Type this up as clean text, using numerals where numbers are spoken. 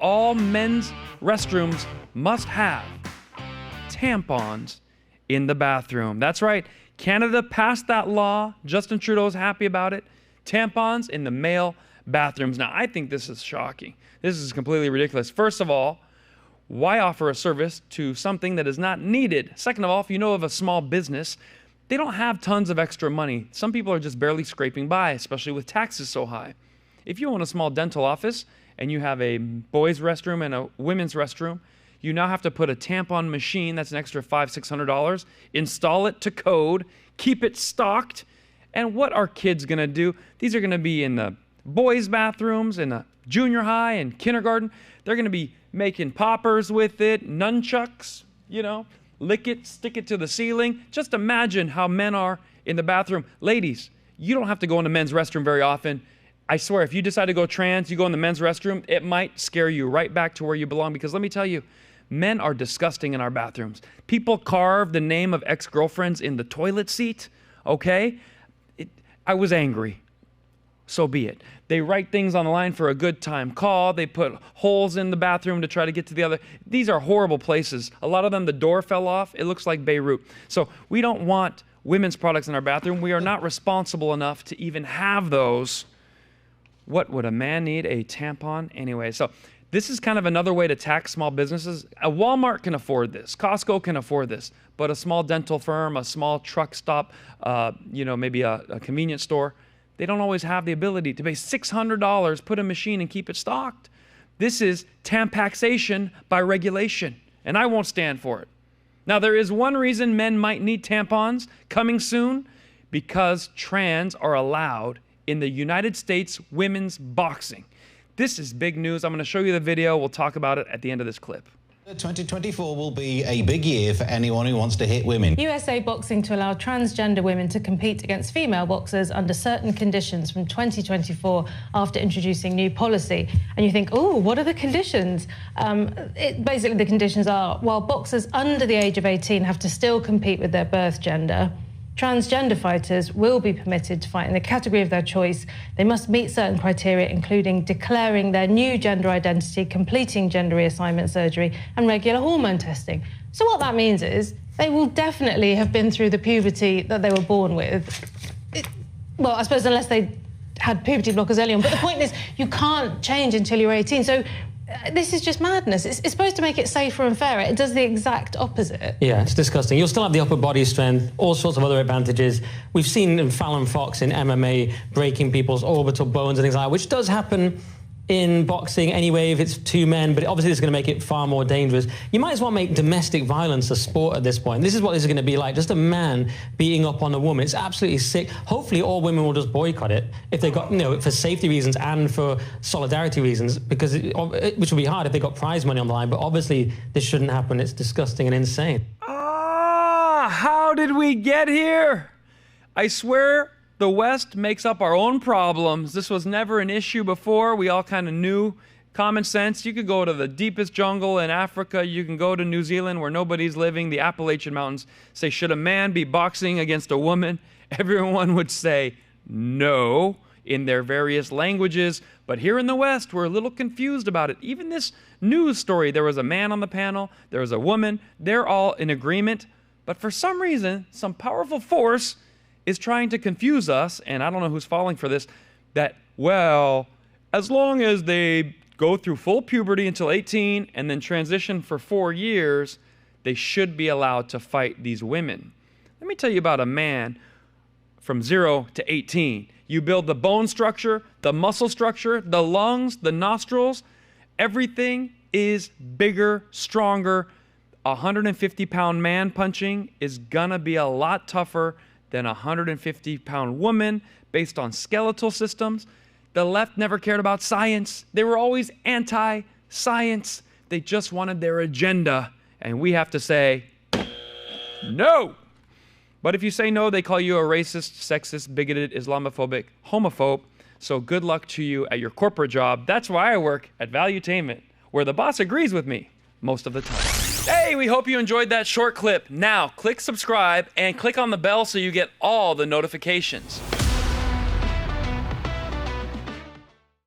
all men's restrooms must have tampons in the bathroom. That's right. Canada passed that law. Justin Trudeau's happy about it. Tampons in the male bathrooms. Now, I think this is shocking. This is completely ridiculous. First of all, why offer a service to something that is not needed? Second of all, if you know of a small business, they don't have tons of extra money. Some people are just barely scraping by, especially with taxes so high. If you own a small dental office and you have a boys' restroom and a women's restroom, you now have to put a tampon machine, that's an extra $500-600, install it to code, keep it stocked. And what are kids gonna do? These are gonna be in the boys' bathrooms, in the junior high and kindergarten. They're gonna be making poppers with it, nunchucks, lick it, stick it to the ceiling. Just imagine how men are in the bathroom. Ladies, you don't have to go in the men's restroom very often. I swear, if you decide to go trans, you go in the men's restroom, it might scare you right back to where you belong, because let me tell you, men are disgusting in our bathrooms. People carve the name of ex-girlfriends in the toilet seat, okay? I was angry. So be it. They write things on the line for a good time call. They put holes in the bathroom to try to get to the other. These are horrible places. A lot of them, the door fell off. It looks like Beirut. So we don't want women's products in our bathroom. We are not responsible enough to even have those. What would a man need? A tampon? Anyway, so this is kind of another way to tax small businesses. A Walmart can afford this. Costco can afford this. But a small dental firm, a small truck stop, maybe a convenience store, they don't always have the ability to pay $600, put a machine and keep it stocked. This is Tampaxation by regulation, and I won't stand for it. Now, there is one reason men might need tampons coming soon, because trans are allowed in the United States women's boxing. This is big news. I'm going to show you the video. We'll talk about it at the end of this clip. 2024 will be a big year for anyone who wants to hit women. USA Boxing to allow transgender women to compete against female boxers under certain conditions from 2024 after introducing new policy. And you think, oh, what are the conditions? Basically, the conditions are, while boxers under the age of 18 have to still compete with their birth gender, transgender fighters will be permitted to fight in the category of their choice. They must meet certain criteria, including declaring their new gender identity, completing gender reassignment surgery, and regular hormone testing. So what that means is they will definitely have been through the puberty that they were born with. Well, I suppose unless they had puberty blockers early on. But the point is, you can't change until you're 18. So this is just madness. It's supposed to make it safer and fairer. It does the exact opposite. Yeah, it's disgusting. You'll still have the upper body strength, all sorts of other advantages. We've seen Fallon Fox in MMA breaking people's orbital bones and things like that, which does happen in boxing anyway if it's two men, but obviously it's going to make it far more dangerous. You might as well make domestic violence a sport at this point. This is what this is going to be like, just a man beating up on a woman. It's absolutely sick. Hopefully all women will just boycott it if they got, for safety reasons and for solidarity reasons, because which would be hard if they got prize money on the line, but obviously this shouldn't happen. It's disgusting and insane. How did we get here? I swear the West makes up our own problems. This was never an issue before. We all kind of knew. Common sense. You could go to the deepest jungle in Africa. You can go to New Zealand where nobody's living, the Appalachian Mountains. Say, should a man be boxing against a woman? Everyone would say no in their various languages. But here in the West, we're a little confused about it. Even this news story, there was a man on the panel, there was a woman. They're all in agreement. But for some reason, some powerful force is trying to confuse us, and I don't know who's falling for this, that, well, as long as they go through full puberty until 18 and then transition for 4 years, they should be allowed to fight these women. Let me tell you about a man from 0 to 18. You build the bone structure, the muscle structure, the lungs, the nostrils, everything is bigger, stronger. A 150-pound man punching is gonna be a lot tougher than a 150-pound woman based on skeletal systems. The left never cared about science. They were always anti-science. They just wanted their agenda. And we have to say, no. But if you say no, they call you a racist, sexist, bigoted, Islamophobic, homophobe. So good luck to you at your corporate job. That's why I work at Valuetainment, where the boss agrees with me most of the time. Hey, we hope you enjoyed that short clip. Now, click subscribe and click on the bell so you get all the notifications.